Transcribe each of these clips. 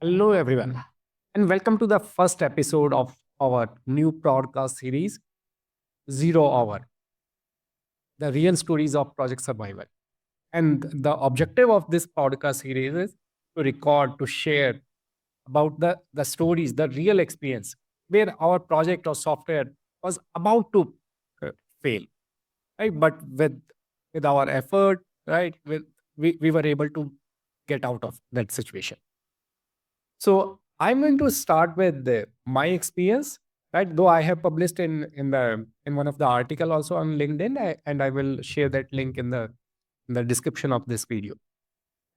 Hello, everyone, and welcome to the first episode of our new podcast series, Zero Hour, the real stories of project survival. And the objective of this podcast series is to record, to share about the stories, the real experience where our project or software was about to uh, fail, right? But with our effort, right, we were able to get out of that situation. So I'm going to start with my experience, right? Though I have published in one of the article also on LinkedIn, and I will share that link in the description of this video.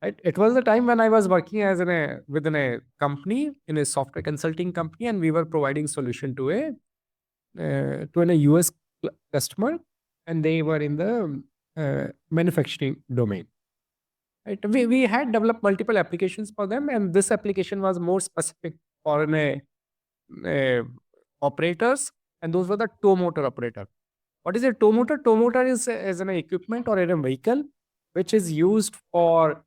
Right? It was the time when I was working as within a company in a software consulting company, and we were providing solution to a US customer, and they were in the manufacturing domain. Right. We had developed multiple applications for them, and this application was more specific for uh, operators, and those were the tow motor operator. What is a tow motor? Tow motor is an equipment or in a vehicle which is used for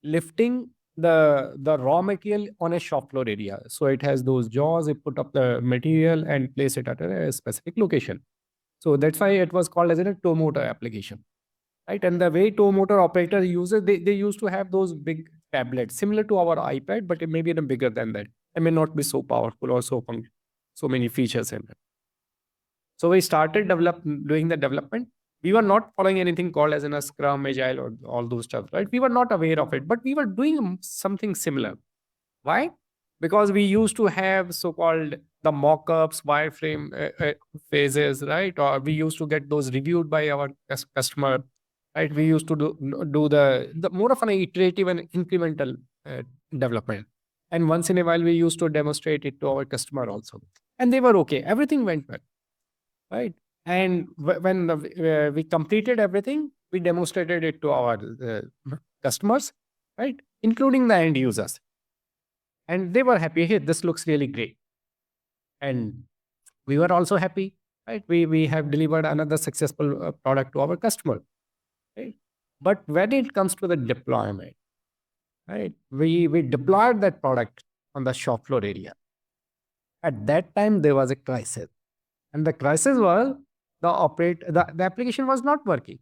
lifting the raw material on a shop floor area. So it has those jaws. It put up the material and place it at a specific location. So that's why it was called as a tow motor application, right? And the way tow motor operator uses, they used to have those big tablets similar to our iPad, but it may be even bigger than that. It may not be so powerful or so many features in it. So we started doing the development. We were not following anything called as in a scrum, agile, or all those stuff, right? We were not aware of it, but we were doing something similar. Why? Because we used to have so-called the mockups, wireframe phases, right? Or we used to get those reviewed by our customer, right? We used to do the more of an iterative and incremental uh, development. And once in a while, we used to demonstrate it to our customer also, and they were okay. Everything went well, right? And when we completed everything, we demonstrated it to our customers, right, including the end users, and they were happy. Hey, this looks really great, and we were also happy, right? We have delivered another successful product to our customer, right? But when it comes to the deployment, right, we deployed that product on the shop floor area. At that time, there was a crisis, and the crisis was the application was not working,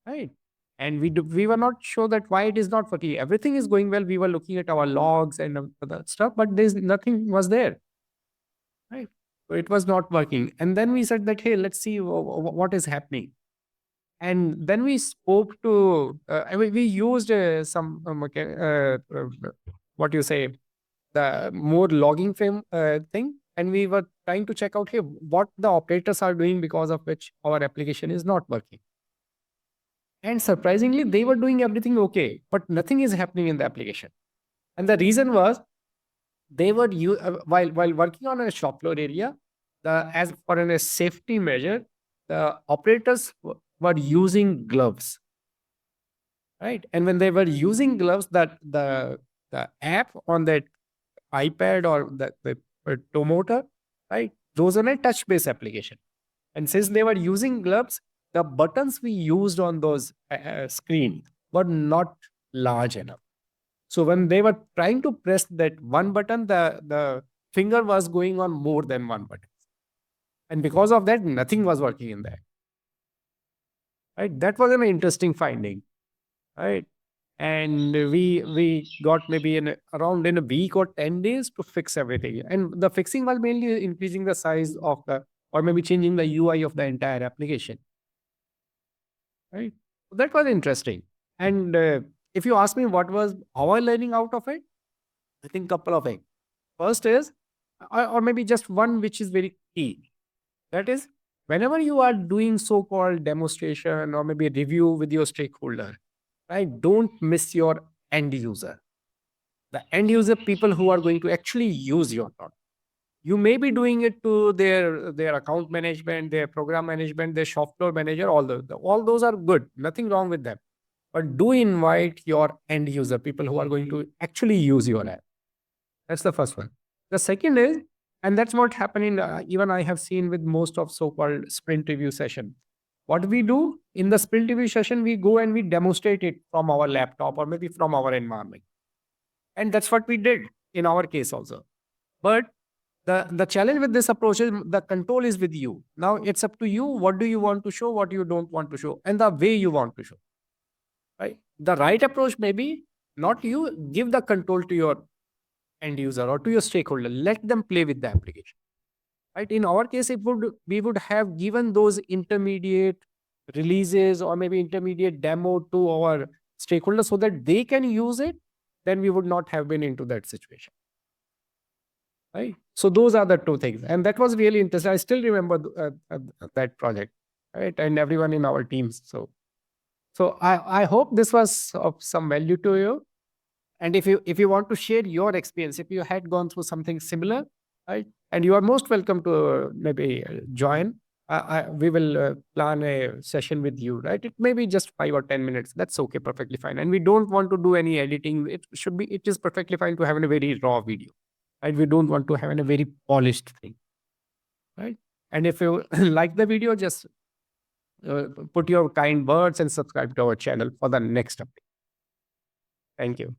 right? And we were not sure that why it is not working. Everything is going well. We were looking at our logs and other stuff, but there's nothing was there, right? So it was not working. And then we said that, hey, let's see what is happening. And then we spoke to, we used some, what you say, the more logging frame thing. And we were trying to check out, hey, what the operators are doing because of which our application is not working. And surprisingly, they were doing everything okay, but nothing is happening in the application. And the reason was they were while working on a shop floor area, the as for a safety measure, the operators were using gloves, right? And when they were using gloves, that the app on that iPad or the Tomoter, right? Those are a touch-based application. And since they were using gloves, the buttons we used on those screen were not large enough. So when they were trying to press that one button, the finger was going on more than one button. And because of that, nothing was working in that. Right? That was an interesting finding. Right. And we got maybe around in a week or 10 days to fix everything. And the fixing was mainly increasing the size of the or maybe changing the UI of the entire application. Right. So that was interesting. And if you ask me what was our learning out of it, I think couple of things. First is, or maybe just one which is very key. That is, whenever you are doing so-called demonstration or maybe review with your stakeholder, right? Don't miss your end user. The end user people who are going to actually use your product. You may be doing it to their account management, their program management, their shop floor manager. All those are good. Nothing wrong with them. But do invite your end user people who are going to actually use your app. That's the first one. The second is, and that's what happening. Even I have seen with most of so-called sprint review session. What we do in the sprint review session, we go and we demonstrate it from our laptop or maybe from our environment. And that's what we did in our case also. But the challenge with this approach is the control is with you. Now it's up to you. What do you want to show? What you don't want to show? And the way you want to show. Right? The right approach may be not you give the control to your end user or to your stakeholder. Let them play with the application. Right? In our case, it would we would have given those intermediate releases or maybe intermediate demo to our stakeholders so that they can use it. Then we would not have been into that situation. Right? So those are the two things, and that was really interesting. I still remember that project, right? And everyone in our teams. So I hope this was of some value to you. And if you want to share your experience, if you had gone through something similar, right, and you are most welcome to maybe join. We will plan a session with you, right? It may be just 5 or 10 minutes. That's okay, perfectly fine. And we don't want to do any editing. It is perfectly fine to have a very raw video, right? We don't want to have a very polished thing, right? And if you like the video, just put your kind words and subscribe to our channel for the next update. Thank you.